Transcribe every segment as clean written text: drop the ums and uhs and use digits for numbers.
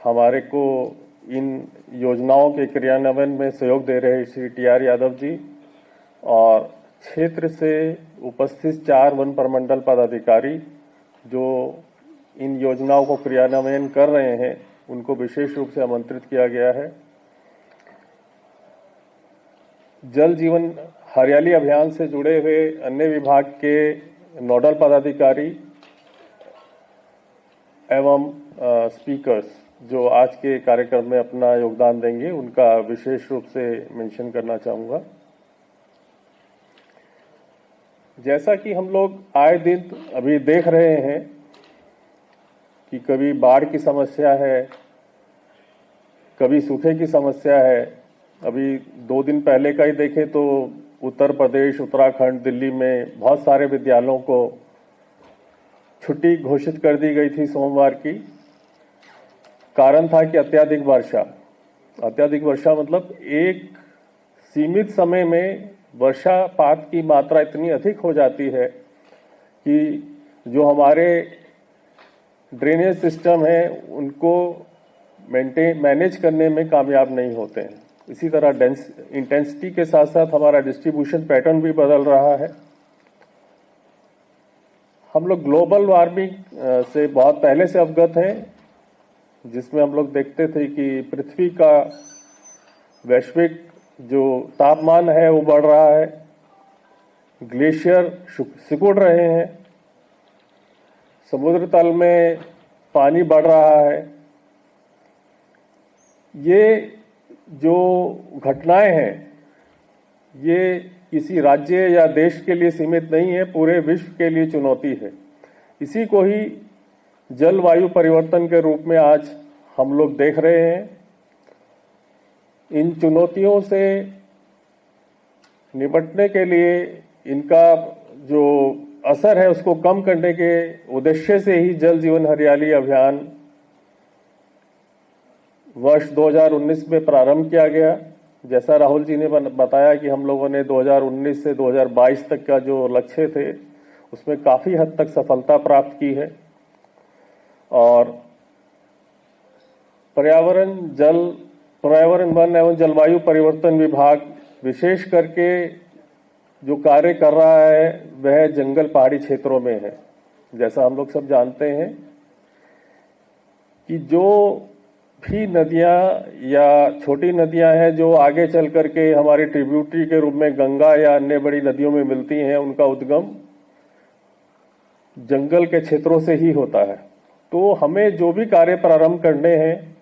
हमारे को इन योजनाओं के क्रियान्वयन में सहयोग दे रहे श्री TR यादव जी और क्षेत्र से उपस्थित 4 वन प्रमंडल पदाधिकारी जो इन योजनाओं को क्रियान्वयन कर रहे हैं, उनको विशेष रूप से आमंत्रित किया गया है। जल जीवन हरियाली अभियान से जुड़े हुए अन्य विभाग के नोडल पदाधिकारी एवं स्पीकर्स जो आज के कार्यक्रम में अपना योगदान देंगे, उनका विशेष रूप से मेंशन करना चाहूंगा। जैसा कि हम लोग आए दिन अभी देख रहे हैं कि कभी बाढ़ की समस्या है, कभी सूखे की समस्या है। अभी 2 दिन पहले का ही देखें तो उत्तर प्रदेश, उत्तराखंड, दिल्ली में बहुत सारे विद्यालयों को छुट्टी घोषित कर दी गई थी सोमवार की। कारण था कि अत्यधिक वर्षा। अत्यधिक वर्षा मतलब एक सीमित समय में वर्षापात की मात्रा इतनी अधिक हो जाती है कि जो हमारे ड्रेनेज सिस्टम है उनको मैनेज करने में कामयाब नहीं होते हैं। इसी तरह इंटेंसिटी के साथ साथ हमारा डिस्ट्रीब्यूशन पैटर्न भी बदल रहा है। हम लोग ग्लोबल वार्मिंग से बहुत पहले से अवगत हैं, जिसमें हम लोग देखते थे कि पृथ्वी का वैश्विक जो तापमान है वो बढ़ रहा है, ग्लेशियर सिकुड़ रहे हैं, समुद्र तल में पानी बढ़ रहा है। ये जो घटनाएं हैं ये किसी राज्य या देश के लिए सीमित नहीं है, पूरे विश्व के लिए चुनौती है। इसी को ही जलवायु परिवर्तन के रूप में आज हम लोग देख रहे हैं। इन चुनौतियों से निपटने के लिए इनका जो असर है उसको कम करने के उद्देश्य से ही जल जीवन हरियाली अभियान वर्ष 2019 में प्रारंभ किया गया। जैसा राहुल जी ने बताया कि हम लोगों ने 2019 से 2022 तक का जो लक्ष्य थे उसमें काफी हद तक सफलता प्राप्त की है। और पर्यावरण, वन एवं जलवायु परिवर्तन विभाग विशेष करके जो कार्य कर रहा है वह जंगल पहाड़ी क्षेत्रों में है। जैसा हम लोग सब जानते हैं कि जो भी नदियां या छोटी नदियां हैं जो आगे चल करके हमारी ट्रिब्यूटरी के रूप में गंगा या अन्य बड़ी नदियों में मिलती हैं, उनका उद्गम जंगल के क्षेत्रों से ही होता है। तो हमें जो भी कार्य प्रारंभ करने हैं,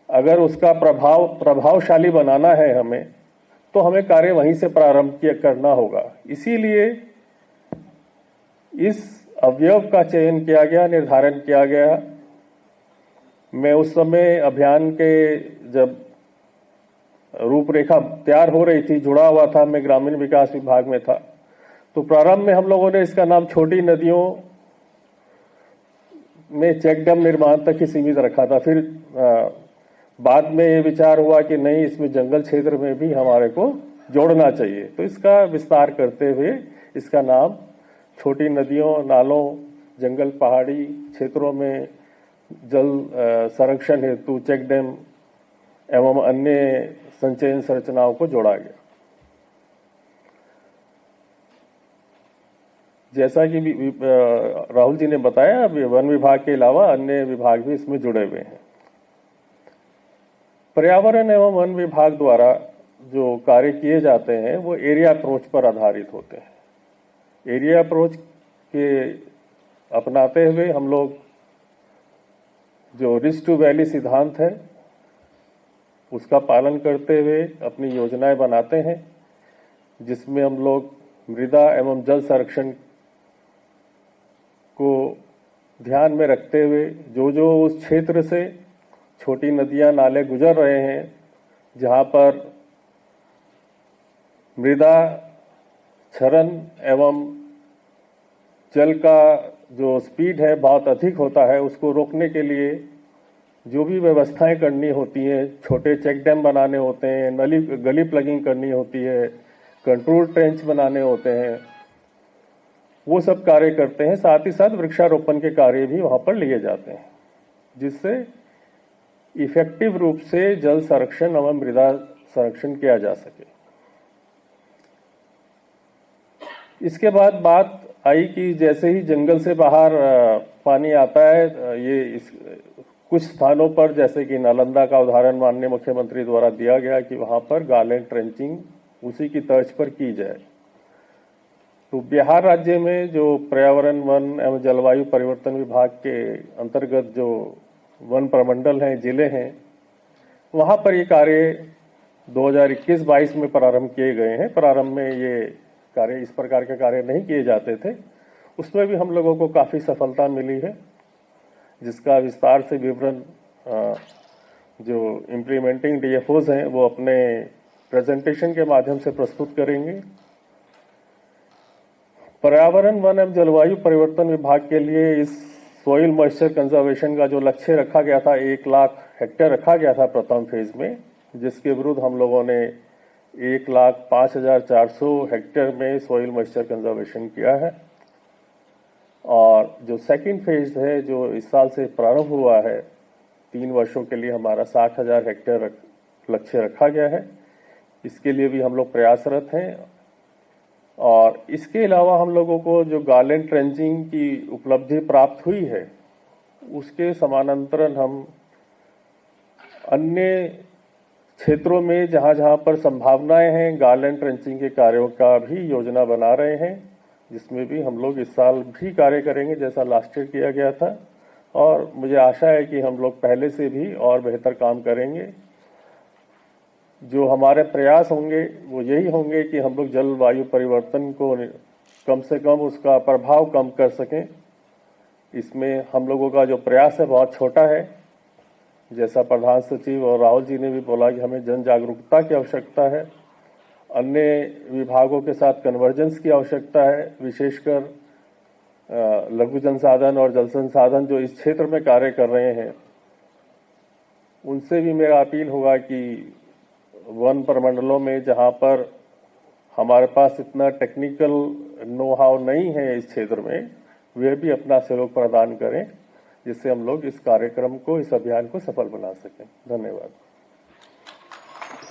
अगर उसका प्रभावशाली बनाना है हमें, तो हमें कार्य वहीं से प्रारंभ करना होगा। इसीलिए इस अवयव का चयन किया गया, निर्धारण किया गया। मैं उस समय अभियान के जब रूपरेखा तैयार हो रही थी, जुड़ा हुआ था, मैं ग्रामीण विकास विभाग में था, तो प्रारंभ में हम लोगों ने इसका नाम छोटी नदियों में चेक डैम निर्माण तक ही सीमित रखा था। फिर बाद में ये विचार हुआ कि नहीं, इसमें जंगल क्षेत्र में भी हमारे को जोड़ना चाहिए। तो इसका विस्तार करते हुए इसका नाम छोटी नदियों, नालों, जंगल पहाड़ी क्षेत्रों में जल संरक्षण हेतु चेक डैम एवं अन्य संचयन संरचनाओं को जोड़ा गया। जैसा कि राहुल जी ने बताया, वन विभाग के अलावा अन्य विभाग भी इसमें जुड़े हुए हैं। पर्यावरण एवं वन विभाग द्वारा जो कार्य किए जाते हैं वो एरिया अप्रोच पर आधारित होते हैं। एरिया अप्रोच के अपनाते हुए हम लोग जो रिस्ट टू वैली सिद्धांत है उसका पालन करते हुए अपनी योजनाएं बनाते हैं, जिसमें हम लोग मृदा एवं जल संरक्षण को ध्यान में रखते हुए जो जो उस क्षेत्र से छोटी नदियां, नाले गुजर रहे हैं, जहां पर मृदा क्षरण एवं जल का जो स्पीड है बहुत अधिक होता है, उसको रोकने के लिए जो भी व्यवस्थाएं करनी होती हैं, छोटे चेक डैम बनाने होते हैं, गली प्लगिंग करनी होती है, कंट्रोल ट्रेंच बनाने होते हैं, वो सब कार्य करते हैं। साथ ही साथ वृक्षारोपण के कार्य भी वहां पर लिए जाते हैं, जिससे इफेक्टिव रूप से जल संरक्षण एवं मृदा संरक्षण किया जा सके। इसके बाद बात आई कि जैसे ही जंगल से बाहर पानी आता है, कुछ स्थानों पर जैसे कि नालंदा का उदाहरण माननीय मुख्यमंत्री द्वारा दिया गया कि वहां पर गार्लेंड ट्रेंचिंग उसी की तर्ज पर की जाए। तो बिहार राज्य में जो पर्यावरण, वन एवं जलवायु परिवर्तन विभाग के अंतर्गत जो वन प्रमंडल हैं, जिले हैं, वहां पर ये कार्य 2021-22 में प्रारंभ किए गए हैं। प्रारंभ में ये कार्य, इस प्रकार के कार्य नहीं किए जाते थे, उसमें भी हम लोगों को काफी सफलता मिली है, जिसका विस्तार से विवरण जो इम्प्लीमेंटिंग डीएफओज हैं वो अपने प्रेजेंटेशन के माध्यम से प्रस्तुत करेंगे। पर्यावरण, वन एवं जलवायु परिवर्तन विभाग के लिए इस सोइल मॉइस्चर कंजर्वेशन का जो लक्ष्य रखा गया था, 1 लाख हेक्टेयर रखा गया था प्रथम फेज में, जिसके विरुद्ध हम लोगों ने 1,05,400 हेक्टेयर में सोइल मॉइस्चर कंजर्वेशन किया है। और जो सेकंड फेज है, जो इस साल से प्रारंभ हुआ है, 3 वर्षों के लिए हमारा 60,000 हेक्टेयर लक्ष्य रखा गया है। इसके लिए भी हम लोग प्रयासरत हैं। और इसके अलावा हम लोगों को जो गार्लेंड ट्रेंचिंग की उपलब्धि प्राप्त हुई है, उसके समानांतरन हम अन्य क्षेत्रों में जहां जहां पर संभावनाएं हैं गार्लेंड ट्रेंचिंग के कार्यों का भी योजना बना रहे हैं, जिसमें भी हम लोग इस साल भी कार्य करेंगे जैसा लास्ट ईयर किया गया था। और मुझे आशा है कि हम लोग पहले से भी और बेहतर काम करेंगे। जो हमारे प्रयास होंगे वो यही होंगे कि हम लोग जलवायु परिवर्तन को कम से कम उसका प्रभाव कम कर सकें। इसमें हम लोगों का जो प्रयास है बहुत छोटा है। जैसा प्रधान सचिव और राहुल जी ने भी बोला कि हमें जन जागरूकता की आवश्यकता है, अन्य विभागों के साथ कन्वर्जेंस की आवश्यकता है, विशेषकर लघु संसाधन और जल संसाधन जो इस क्षेत्र में कार्य कर रहे हैं, उनसे भी मेरा अपील होगा कि वन प्रमंडलों में जहां पर हमारे पास इतना टेक्निकल नो हाउ नहीं है इस क्षेत्र में, वे भी अपना सहयोग प्रदान करें, जिससे हम लोग इस कार्यक्रम को, इस अभियान को सफल बना सकें। धन्यवाद।